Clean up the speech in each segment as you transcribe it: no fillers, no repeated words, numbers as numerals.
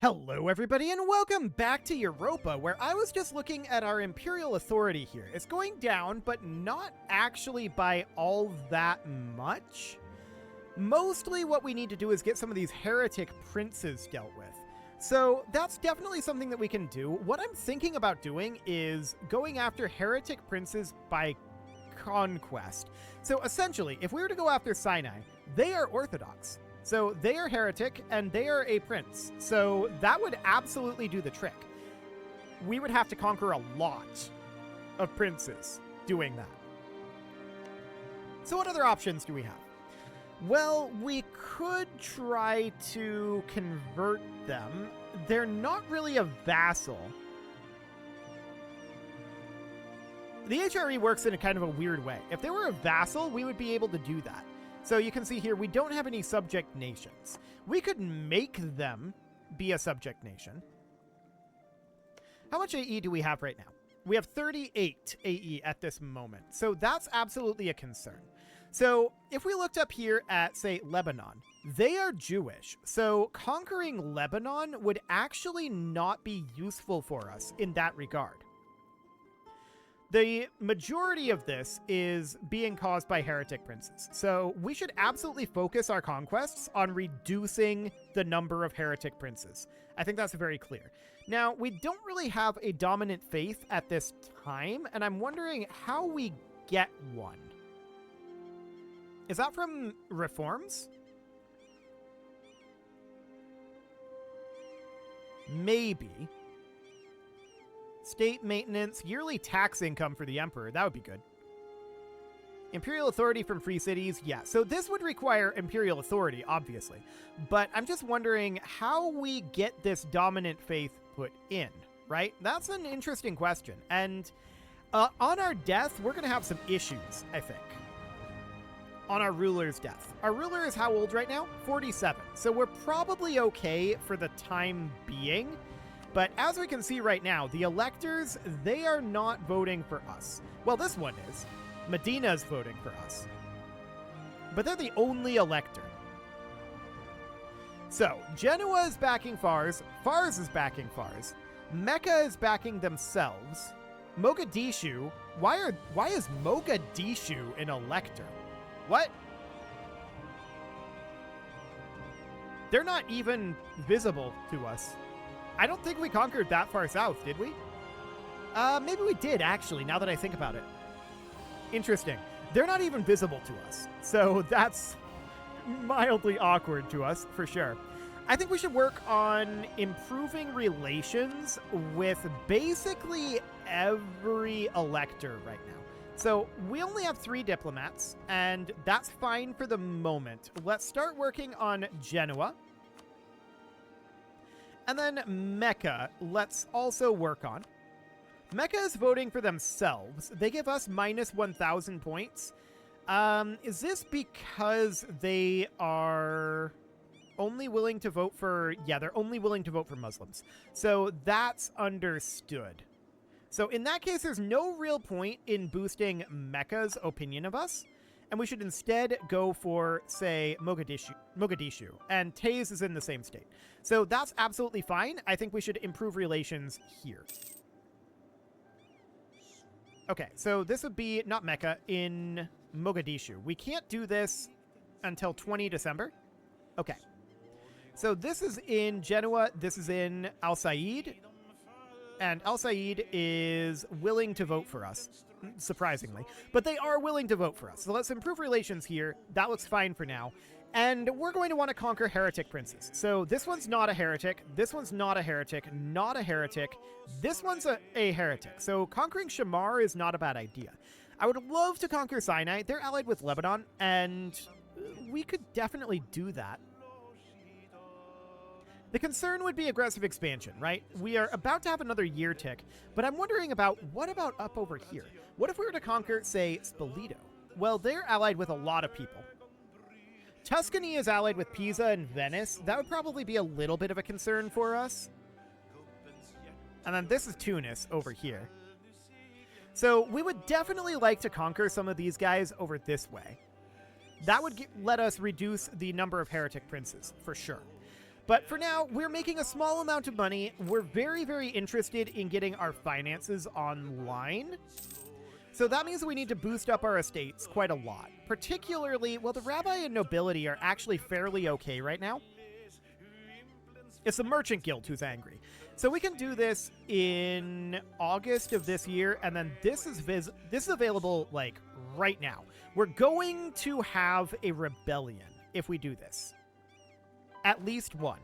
Hello everybody and welcome back to Europa, where I was just looking at our Imperial authority here. It's going down, but not actually by all that much. Mostly what we need to do is get some of these heretic princes dealt with. So that's definitely something that we can do. What I'm thinking about doing is going after heretic princes by conquest. So essentially, if we were to go after Sinai, they are Orthodox. So they are heretic, and they are a prince. So that would absolutely do the trick. We would have to conquer a lot of princes doing that. So what other options do we have? Well, we could try to convert them. They're not really a vassal. The HRE works in a kind of a weird way. If they were a vassal, we would be able to do that. So you can see here, we don't have any subject nations. We could make them be a subject nation. How much AE do we have right now? We have 38 AE at this moment. So that's absolutely a concern. So if we looked up here at, say, Lebanon, they are Jewish. So conquering Lebanon would actually not be useful for us in that regard. The majority of this is being caused by heretic princes. So we should absolutely focus our conquests on reducing the number of heretic princes. I think that's very clear. Now, we don't really have a dominant faith at this time, and I'm wondering how we get one. Is that from reforms? Maybe. State maintenance, yearly tax income for the emperor. That would be good. Imperial authority from free cities. Yeah, so this would require imperial authority, obviously. But I'm just wondering how we get this dominant faith put in, right? That's an interesting question. And on our death, we're going to have some issues, I think. On our ruler's death. Our ruler is how old right now? 47. So we're probably okay for the time being. But as we can see right now, the electors, they are not voting for us. Well, this one is. Medina's voting for us. But they're the only elector. So, Genoa is backing Fars. Fars is backing Fars. Mecca is backing themselves. Mogadishu. Why is Mogadishu an elector? What? They're not even visible to us. I don't think we conquered that far south, did we? Maybe we did, actually, now that I think about it. Interesting. They're not even visible to us, so that's mildly awkward to us, for sure. I think we should work on improving relations with basically every elector right now. So we only have 3 diplomats, and that's fine for the moment. Let's start working on Genoa. And then Mecca, let's also work on. Mecca is voting for themselves. They give us minus 1,000 points. Is this because they are only willing to vote for... Yeah, they're only willing to vote for Muslims. So that's understood. So in that case, there's no real point in boosting Mecca's opinion of us. And we should instead go for, say, Mogadishu. And Taiz is in the same state. So that's absolutely fine. I think we should improve relations here. Okay, so this would be, not Mecca, in Mogadishu. We can't do this until 20 December. Okay. So this is in Genoa. This is in Al Said. And Al Said is willing to vote for us, surprisingly. But they are willing to vote for us. So let's improve relations here. That looks fine for now. And we're going to want to conquer heretic princes. So this one's not a heretic. This one's not a heretic. Not a heretic. This one's a heretic. So conquering Shamar is not a bad idea. I would love to conquer Sinai. They're allied with Lebanon. And we could definitely do that. The concern would be aggressive expansion, right? We are about to have another year tick, but I'm wondering about, what about up over here? What if we were to conquer, say, Spoleto? Well, they're allied with a lot of people. Tuscany is allied with Pisa and Venice. That would probably be a little bit of a concern for us. And then this is Tunis over here. So we would definitely like to conquer some of these guys over this way. That would let us reduce the number of heretic princes, for sure. But for now, we're making a small amount of money. We're very, very interested in getting our finances online. So that means we need to boost up our estates quite a lot. Particularly, well, the rabbi and nobility are actually fairly okay right now. It's the merchant guild who's angry. So we can do this in August of this year, and then this is available, like, right now. We're going to have a rebellion if we do this. At least one.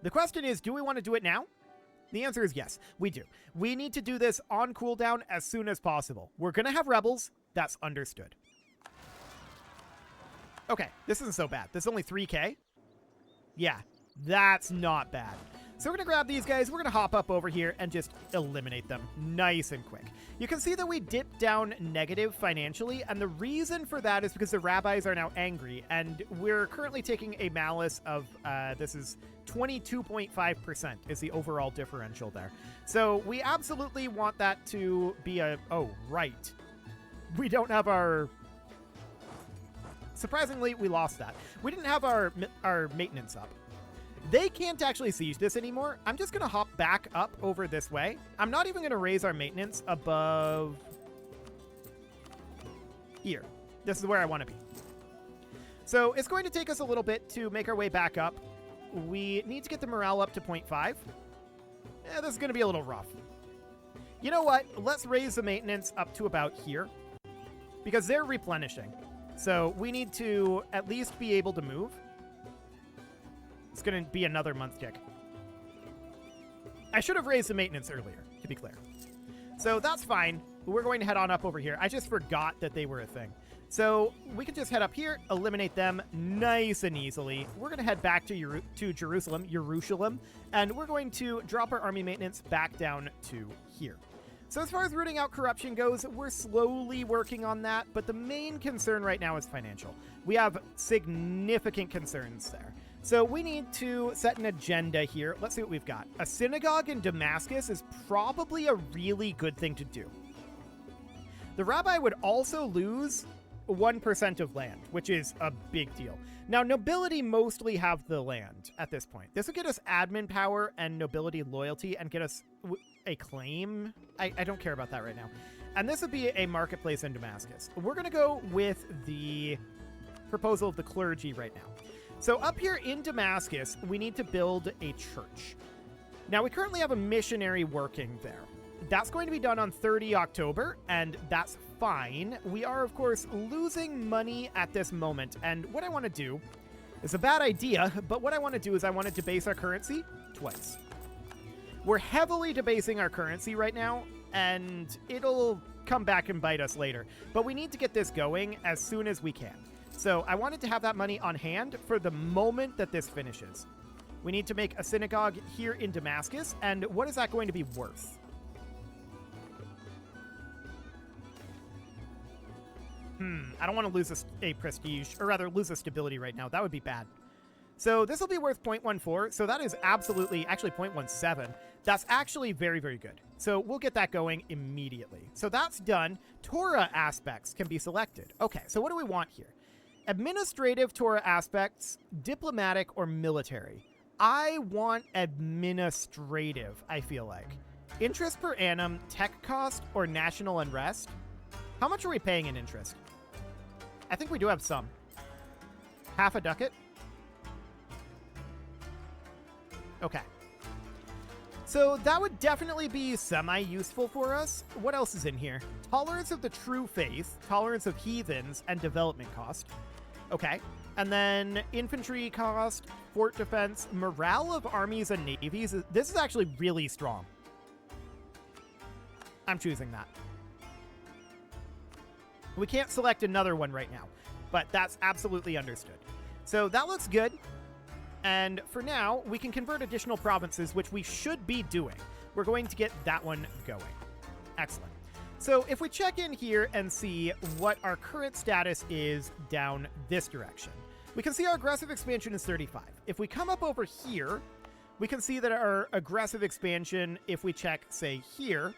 The question is, do we want to do it now? The answer is yes, we do. We need to do this on cooldown as soon as possible. We're going to have rebels. That's understood. Okay, this isn't so bad. This is only 3k. Yeah, that's not bad. So we're going to grab these guys. We're going to hop up over here and just eliminate them nice and quick. You can see that we dipped down negative financially, and the reason for that is because the rabbis are now angry, and we're currently taking a malice of, this is 22.5% is the overall differential there. So we absolutely want that to be a, oh, right. We don't have our, surprisingly, we lost that. We didn't have our maintenance up. They can't actually siege this anymore. I'm just going to hop back up over this way. I'm not even going to raise our maintenance above here. This is where I want to be. So it's going to take us a little bit to make our way back up. We need to get the morale up to 0.5. This is going to be a little rough. You know what? Let's raise the maintenance up to about here because they're replenishing. So we need to at least be able to move. It's going to be another month tick. I should have raised the maintenance earlier, to be clear. So that's fine. We're going to head on up over here. I just forgot that they were a thing. So we can just head up here, eliminate them nice and easily. We're going to head back to Jerusalem, and we're going to drop our army maintenance back down to here. So as far as rooting out corruption goes, we're slowly working on that, but the main concern right now is financial. We have significant concerns there. So we need to set an agenda here. Let's see what we've got. A synagogue in Damascus is probably a really good thing to do. The rabbi would also lose 1% of land, which is a big deal. Now, nobility mostly have the land at this point. This would get us admin power and nobility loyalty and get us a claim. I don't care about that right now. And this would be a marketplace in Damascus. We're going to go with the proposal of the clergy right now. So up here in Damascus, we need to build a church. Now, we currently have a missionary working there. That's going to be done on 30 October, and that's fine. We are, of course, losing money at this moment, and what I want to do is a bad idea, but what I want to do is I want to debase our currency twice. We're heavily debasing our currency right now, and it'll come back and bite us later. But we need to get this going as soon as we can. So I wanted to have that money on hand for the moment that this finishes. We need to make a synagogue here in Damascus, and what is that going to be worth? I don't want to lose a prestige, or rather lose a stability right now. That would be bad. So this will be worth 0.14, so that is absolutely, actually 0.17. That's actually very, very good. So we'll get that going immediately. So that's done. Torah aspects can be selected. Okay, so what do we want here? Administrative Torah aspects, diplomatic, or military. I want administrative, I feel like. Interest per annum, tech cost, or national unrest. How much are we paying in interest? I think we do have some. Half a ducat? Okay. So that would definitely be semi-useful for us. What else is in here? Tolerance of the true faith, tolerance of heathens, and development cost. Okay. And then infantry cost, fort defense, morale of armies and navies. This is actually really strong. I'm choosing that. We can't select another one right now, but that's absolutely understood. So that looks good. And for now, we can convert additional provinces, which we should be doing. We're going to get that one going. Excellent. So if we check in here and see what our current status is down this direction, we can see our aggressive expansion is 35. If we come up over here, we can see that our aggressive expansion, if we check, say, here,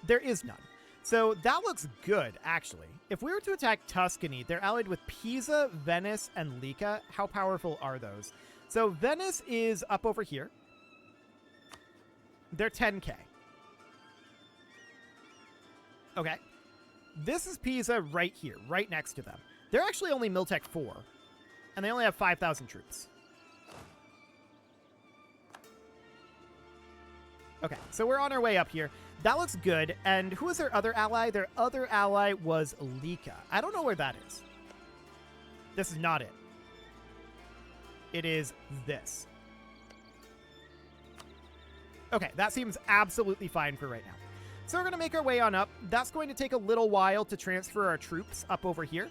there is none. So that looks good, actually. If we were to attack Tuscany, they're allied with Pisa, Venice, and Lica. How powerful are those? So Venice is up over here. They're 10k. Okay. This is Pisa right here, right next to them. They're actually only Miltech 4, and they only have 5,000 troops. Okay, so we're on our way up here. That looks good. And who was their other ally? Their other ally was Lica. I don't know where that is. This is not it. It is this. Okay, that seems absolutely fine for right now. So we're going to make our way on up. That's going to take a little while to transfer our troops up over here.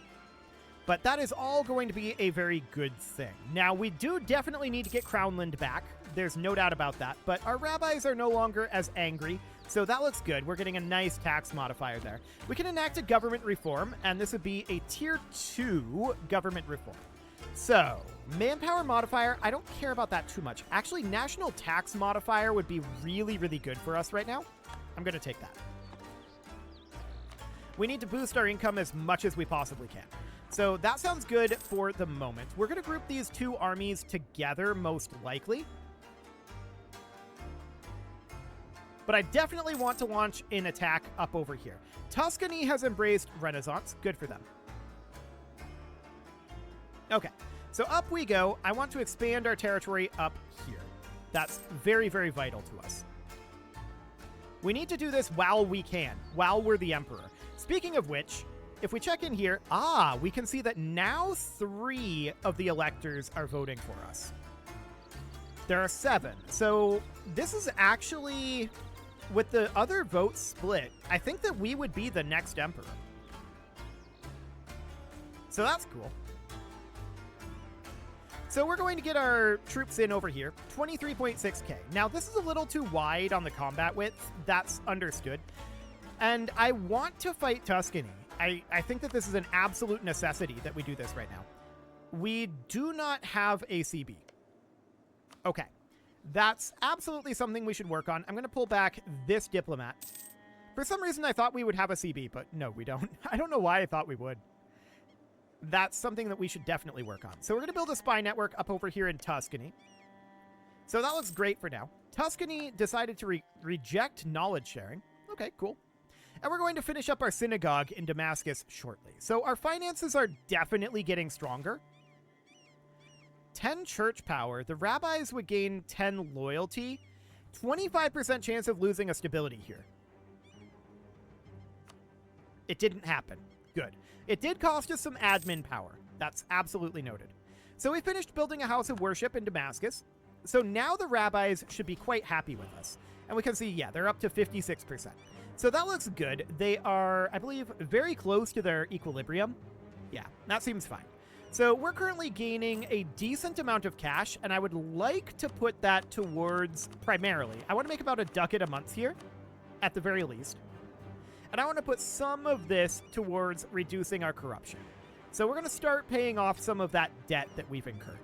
But that is all going to be a very good thing. Now, we do definitely need to get Crownland back. There's no doubt about that. But our rabbis are no longer as angry, so that looks good. We're getting a nice tax modifier there. We can enact a government reform, and this would be a Tier 2 government reform. So, manpower modifier, I don't care about that too much. Actually, national tax modifier would be really, really good for us right now. I'm going to take that. We need to boost our income as much as we possibly can. So that sounds good for the moment. We're going to group these two armies together, most likely. But I definitely want to launch an attack up over here. Tuscany has embraced Renaissance. Good for them. Okay, so up we go. I want to expand our territory up here. That's very, very vital to us. We need to do this while we can, while we're the emperor. Speaking of which, if we check in here, we can see that now 3 of the electors are voting for us. There are 7. So this is actually, with the other votes split, I think that we would be the next emperor. So that's cool. So we're going to get our troops in over here, 23.6k. Now, this is a little too wide on the combat width. That's understood. And I want to fight Tuscany. I think that this is an absolute necessity that we do this right now. We do not have a CB. Okay. That's absolutely something we should work on. I'm going to pull back this diplomat. For some reason, I thought we would have a CB, but no, we don't. I don't know why I thought we would. That's something that we should definitely work on. So we're going to build a spy network up over here in Tuscany. So that looks great for now. Tuscany decided to reject knowledge sharing. Okay, cool. And we're going to finish up our synagogue in Damascus shortly. So our finances are definitely getting stronger. 10 church power. The rabbis would gain 10 loyalty. 25% chance of losing a stability here. It didn't happen. Good. It did cost us some admin power. That's absolutely noted. So we finished building a house of worship in Damascus. So now the rabbis should be quite happy with us. And we can see, yeah, they're up to 56%. So that looks good. They are, I believe, very close to their equilibrium. Yeah, that seems fine. So we're currently gaining a decent amount of cash, and I would like to put that towards, primarily, I want to make about a ducat a month here, at the very least. And I want to put some of this towards reducing our corruption. So we're going to start paying off some of that debt that we've incurred.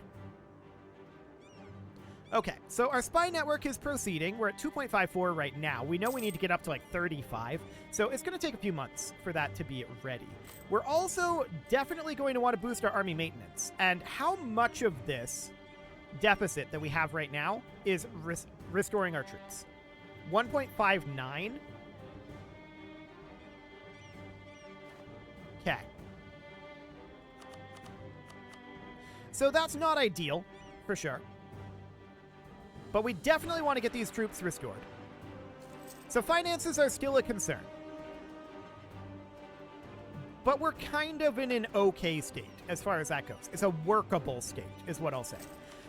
Okay, so our spy network is proceeding. We're at 2.54 right now. We know we need to get up to like 35, so it's going to take a few months for that to be ready. We're also definitely going to want to boost our army maintenance. And how much of this deficit that we have right now is restoring our troops? 1.59? Okay. So that's not ideal, for sure. But we definitely want to get these troops restored. So finances are still a concern. But we're kind of in an okay state as far as that goes. It's a workable state is what I'll say.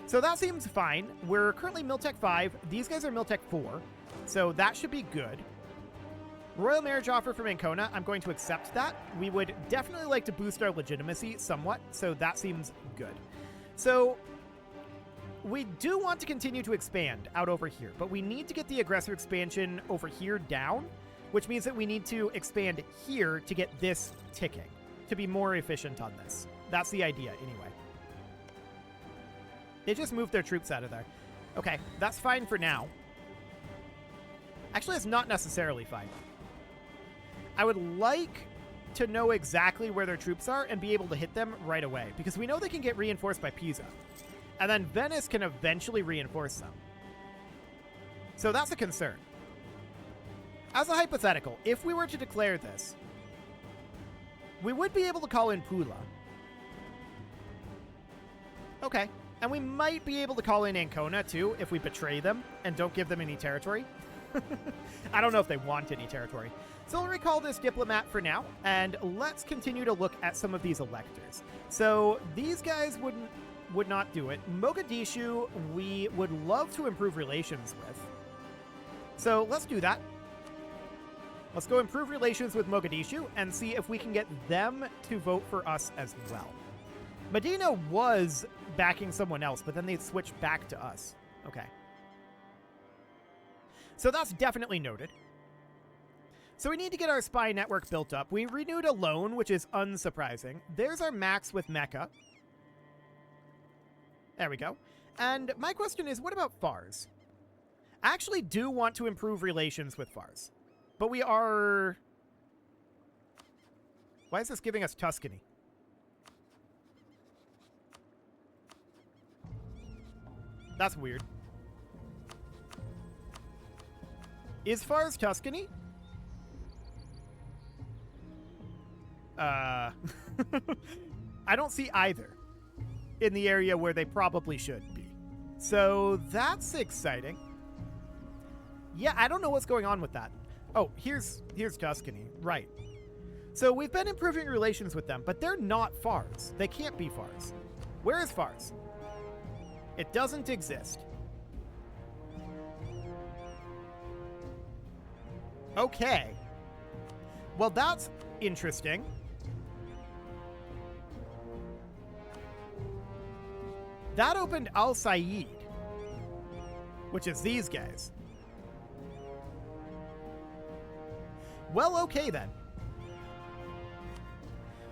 So that seems fine. We're currently Miltech 5. These guys are Miltech 4. So that should be good. Royal marriage offer from Ancona. I'm going to accept that. We would definitely like to boost our legitimacy somewhat. So that seems good. So we do want to continue to expand out over here, but we need to get the aggressor expansion over here down, which means that we need to expand here to get this ticking, to be more efficient on this. That's the idea, anyway. They just moved their troops out of there. Okay, that's fine for now. Actually, it's not necessarily fine. I would like to know exactly where their troops are and be able to hit them right away, because we know they can get reinforced by Pisa. And then Venice can eventually reinforce them. So that's a concern. As a hypothetical, if we were to declare this, we would be able to call in Pula. Okay. And we might be able to call in Ancona, too, if we betray them and don't give them any territory. I don't know if they want any territory. So we'll recall this diplomat for now, and let's continue to look at some of these electors. So these guys would not do it. Mogadishu, we would love to improve relations with. So let's do that. Let's go improve relations with Mogadishu and see if we can get them to vote for us as well. Medina was backing someone else, but then they switched back to us. Okay. So that's definitely noted. So we need to get our spy network built up. We renewed a loan, which is unsurprising. There's our max with Mecca. There we go. And my question is, what about Fars? I actually do want to improve relations with Fars. But we are... Why is this giving us Tuscany? That's weird. Is Fars Tuscany? I don't see either in the area where they probably should be. So that's exciting. Yeah, I don't know what's going on with that. Oh, here's Tuscany. Right. So we've been improving relations with them, but they're not Fars. They can't be Fars. Where is Fars? It doesn't exist. Okay. Well, that's interesting. That opened Al Said, which is these guys. Well, okay then.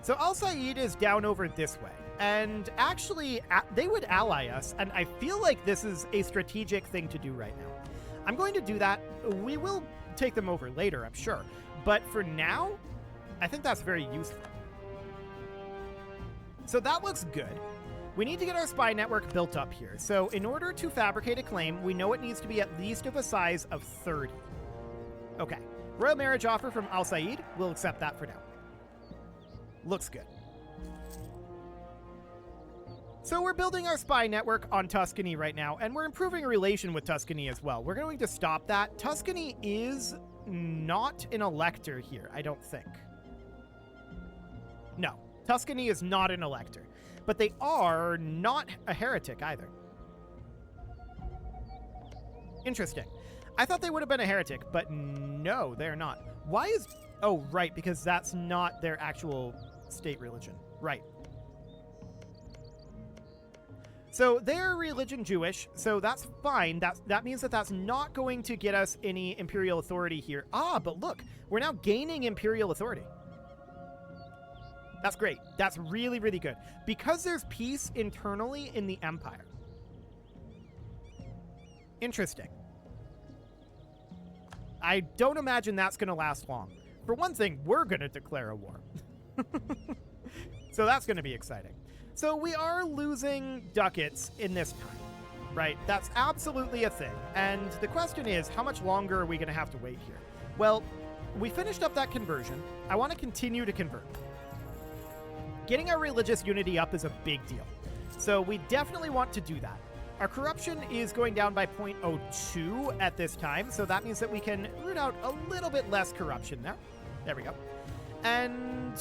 So Al Said is down over this way. And actually, they would ally us, and I feel like this is a strategic thing to do right now. I'm going to do that. We will take them over later, I'm sure. But for now, I think that's very useful. So that looks good. We need to get our spy network built up here. So in order to fabricate a claim, we know it needs to be at least of a size of 30. Okay. Royal marriage offer from Al Said. We'll accept that for now. Looks good. So we're building our spy network on Tuscany right now, and we're improving a relation with Tuscany as well. We're going to stop that. Tuscany is not an elector here, I don't think. No, Tuscany is not an elector. But they are not a heretic either. Interesting. I thought they would have been a heretic, but no, they're not. Why is... Oh, right, because that's not their actual state religion. Right. So they're religion Jewish, so that's fine. That means that that's not going to get us any imperial authority here. Ah, but look, we're now gaining imperial authority. That's great. That's really, really good. Because there's peace internally in the empire. Interesting. I don't imagine that's going to last long. For one thing, we're going to declare a war. So that's going to be exciting. So we are losing ducats in this time, right? That's absolutely a thing. And the question is, how much longer are we going to have to wait here? Well, we finished up that conversion. I want to continue to convert. Getting our religious unity up is a big deal. So we definitely want to do that. Our corruption is going down by 0.02 at this time, so that means that we can root out a little bit less corruption there. There we go. And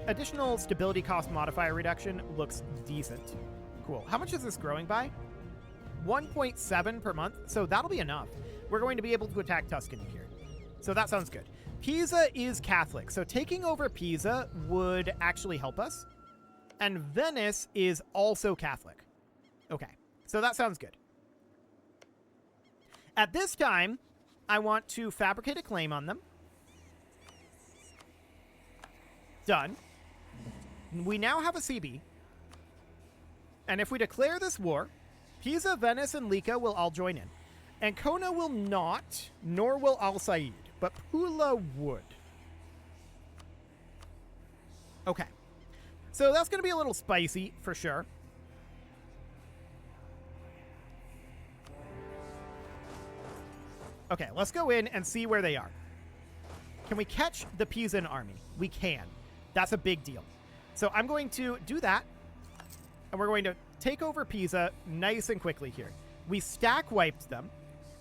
additional stability cost modifier reduction looks decent. Cool. How much is this growing by? 1.7 per month, so that'll be enough. We're going to be able to attack Tuscany here. So that sounds good. Pisa is Catholic, so taking over Pisa would actually help us. And Venice is also Catholic. Okay, so that sounds good. At this time, I want to fabricate a claim on them. Done. We now have a CB. And if we declare this war, Pisa, Venice, and Lica will all join in. Ancona will not, nor will Al Said, but Pula would. Okay. So that's going to be a little spicy for sure. Okay, let's go in and see where they are. Can we catch the Pisan army? We can. That's a big deal. So I'm going to do that, and we're going to take over Pisa nice and quickly here. We stack wiped them,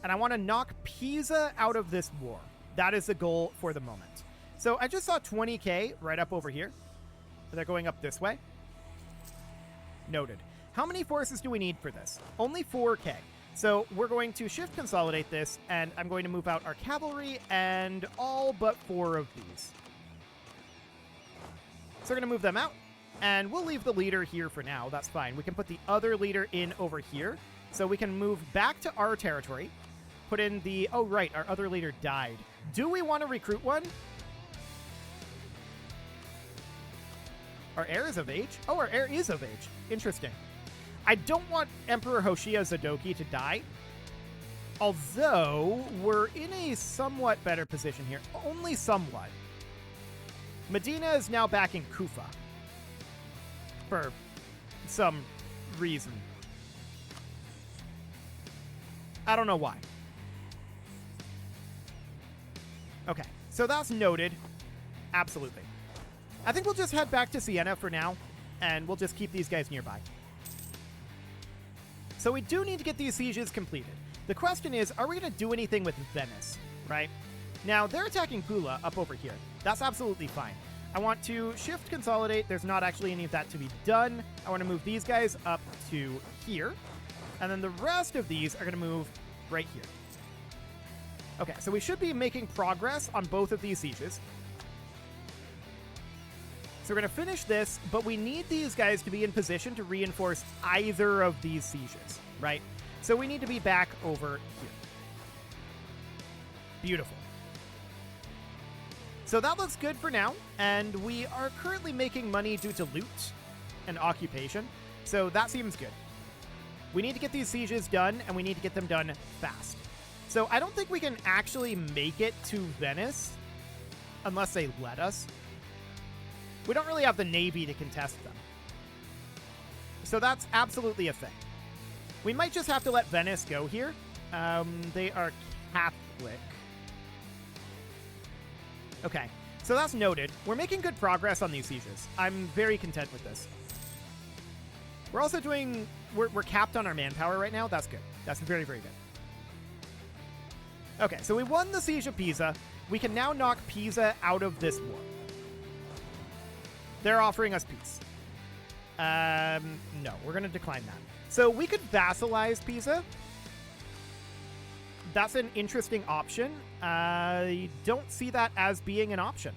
and I want to knock Pisa out of this war. That is the goal for the moment. So I just saw 20k right up over here. They're going up this way. Noted. How many forces do we need for this? Only 4k. So we're going to shift consolidate this, and I'm going to move out our cavalry and all but 4 of these. So we're going to move them out, and we'll leave the leader here for now. That's fine. We can put the other leader in over here, so we can move back to our territory, put in the... Oh, right, our other leader died. Do we want to recruit one? Our heir is of age? Oh, our heir is of age. Interesting. I don't want Emperor Hoshia Zadoki to die, although we're in a somewhat better position here. Only somewhat. Medina is now back in Kufa for some reason. I don't know why. Okay, so that's noted. Absolutely. I think we'll just head back to Siena for now, and we'll just keep these guys nearby. So we do need to get these sieges completed. The question is, are we going to do anything with Venice, right? Now, they're attacking Pula up over here. That's absolutely fine. I want to shift consolidate. There's not actually any of that to be done. I want to move these guys up to here. And then the rest of these are going to move right here. Okay, so we should be making progress on both of these sieges. So we're going to finish this, but we need these guys to be in position to reinforce either of these sieges, right? So we need to be back over here. Beautiful. So that looks good for now, and we are currently making money due to loot and occupation, so that seems good. We need to get these sieges done, and we need to get them done fast. So I don't think we can actually make it to Venice unless they let us. We don't really have the navy to contest them. So that's absolutely a thing. We might just have to let Venice go here. They are Catholic. Okay, so that's noted. We're making good progress on these sieges. I'm very content with this. We're also doing... We're capped on our manpower right now. That's good. That's very, very good. Okay, so we won the Siege of Pisa. We can now knock Pisa out of this war. They're offering us peace. No, we're going to decline that. So we could vassalize Pisa. That's an interesting option. I don't see that as being an option.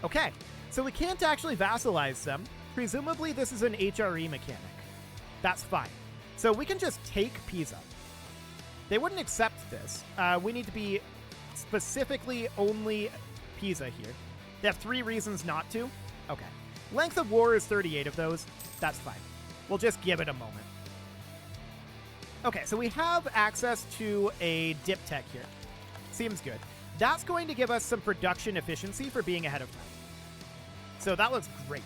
Okay, so we can't actually vassalize them. Presumably this is an HRE mechanic. That's fine. So we can just take Pisa. They wouldn't accept this. We need to be specifically only Pisa here. They have 3 reasons not to. Okay. Length of war is 38 of those. That's fine. We'll just give it a moment. Okay, so we have access to a diptech here. Seems good. That's going to give us some production efficiency for being ahead of time. So that looks great.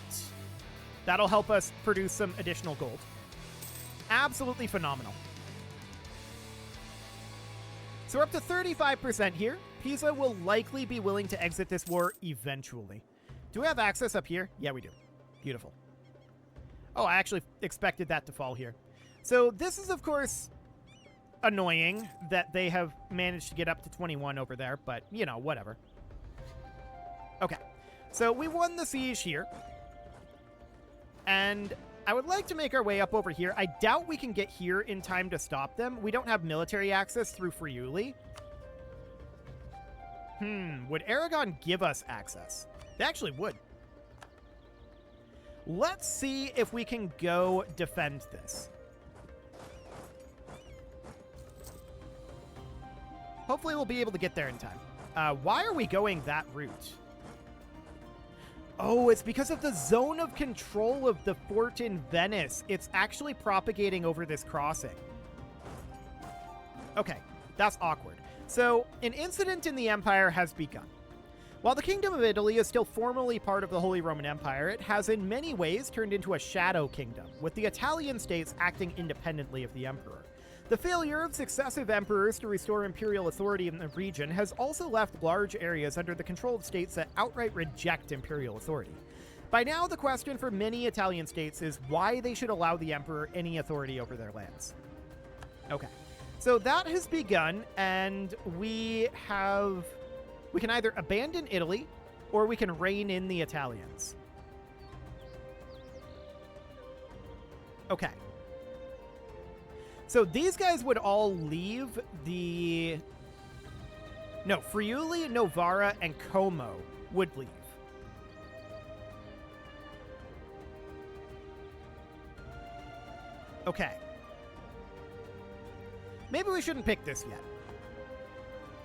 That'll help us produce some additional gold. Absolutely phenomenal. So we're up to 35% here. Pisa will likely be willing to exit this war eventually. Do we have access up here? Yeah, we do. Beautiful. Oh, I actually expected that to fall here. So this is, of course, annoying that they have managed to get up to 21 over there, but, you know, whatever. Okay. So we won the siege here. And I would like to make our way up over here. I doubt we can get here in time to stop them. We don't have military access through Friuli. Would Aragon give us access? They actually would. Let's see if we can go defend this. Hopefully we'll be able to get there in time. Why are we going that route? Oh, it's because of the zone of control of the fort in Venice. It's actually propagating over this crossing. Okay, that's awkward. So, an incident in the Empire has begun. While the Kingdom of Italy is still formally part of the Holy Roman Empire, it has in many ways turned into a shadow kingdom, with the Italian states acting independently of the emperor. The failure of successive emperors to restore imperial authority in the region has also left large areas under the control of states that outright reject imperial authority. By now, the question for many Italian states is why they should allow the emperor any authority over their lands. Okay, so that has begun, and we can either abandon Italy, or we can rein in the Italians. Okay. So these guys would all leave the... No, Friuli, Novara, and Como would leave. Okay. Maybe we shouldn't pick this yet.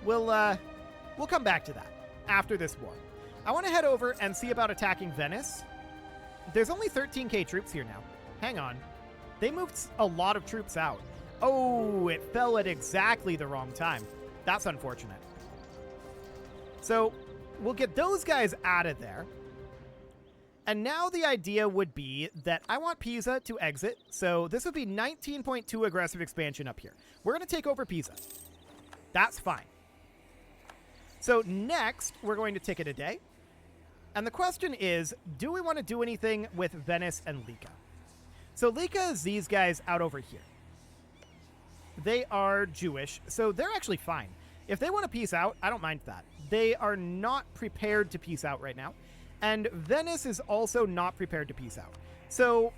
We'll come back to that after this war. I want to head over and see about attacking Venice. There's only 13k troops here now. Hang on. They moved a lot of troops out. Oh, it fell at exactly the wrong time. That's unfortunate. So we'll get those guys out of there. And now the idea would be that I want Pisa to exit. So this would be 19.2 aggressive expansion up here. We're going to take over Pisa. That's fine. So next, we're going to ticket a day. And the question is, do we want to do anything with Venice and Lica? So Lica is these guys out over here. They are Jewish, so they're actually fine. If they want to peace out, I don't mind that. They are not prepared to peace out right now. And Venice is also not prepared to peace out. So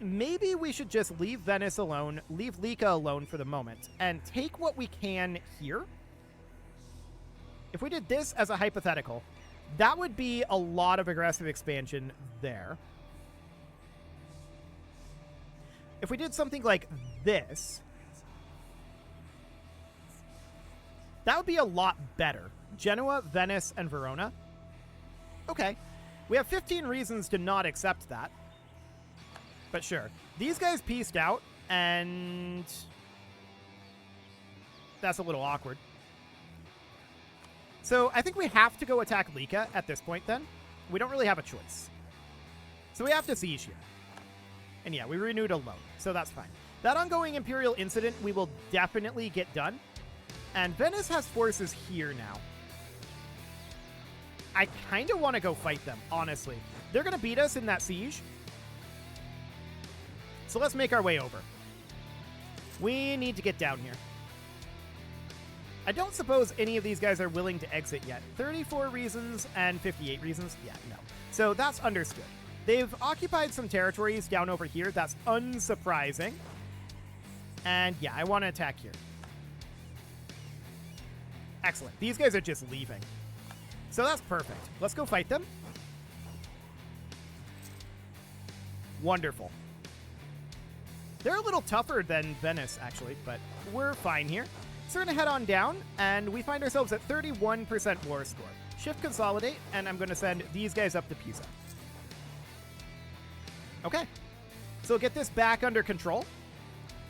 maybe we should just leave Venice alone, leave Lica alone for the moment, and take what we can here. If we did this as a hypothetical, that would be a lot of aggressive expansion there. If we did something like this, that would be a lot better. Genoa, Venice, and Verona. Okay. We have 15 reasons to not accept that. But sure. These guys pieced out, and that's a little awkward. So I think we have to go attack Lica at this point then. We don't really have a choice. So we have to siege here. And yeah, we renewed a loan, so that's fine. That ongoing Imperial incident we will definitely get done. And Venice has forces here now. I kind of want to go fight them, honestly. They're going to beat us in that siege. So let's make our way over. We need to get down here. I don't suppose any of these guys are willing to exit yet. 34 reasons and 58 reasons? Yeah, no. So that's understood. They've occupied some territories down over here. That's unsurprising. And yeah, I want to attack here. Excellent. These guys are just leaving. So that's perfect. Let's go fight them. Wonderful. They're a little tougher than Venice, actually, but we're fine here. So we're going to head on down, and we find ourselves at 31% war score. Shift consolidate, and I'm going to send these guys up to Pisa. Okay. So we'll get this back under control.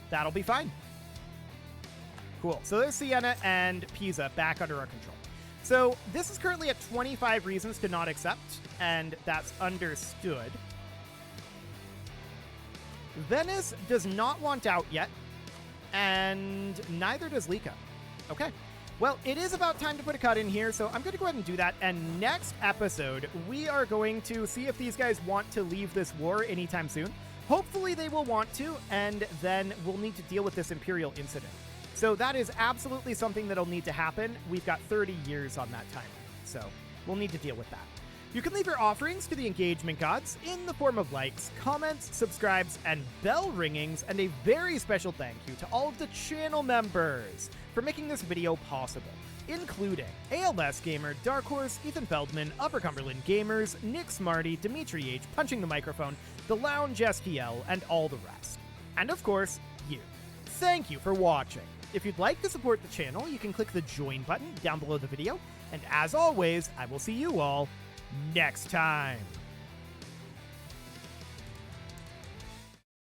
That'll be fine. Cool. So there's Siena and Pisa back under our control. So this is currently at 25 reasons to not accept, and that's understood. Venice does not want out yet, and neither does Lica. Okay. Well, it is about time to put a cut in here, so I'm going to go ahead and do that. And next episode, we are going to see if these guys want to leave this war anytime soon. Hopefully they will want to, and then we'll need to deal with this Imperial incident. So that is absolutely something that'll need to happen. We've got 30 years on that timeline, so we'll need to deal with that. You can leave your offerings to the engagement gods in the form of likes, comments, subscribes, and bell ringings, and a very special thank you to all of the channel members for making this video possible, including ALS Gamer, Dark Horse, Ethan Feldman, Upper Cumberland Gamers, Nick Smarty, Dimitri H, Punching the Microphone, The Lounge STL, and all the rest. And of course, you. Thank you for watching. If you'd like to support the channel, you can click the join button down below the video, and as always, I will see you all next time.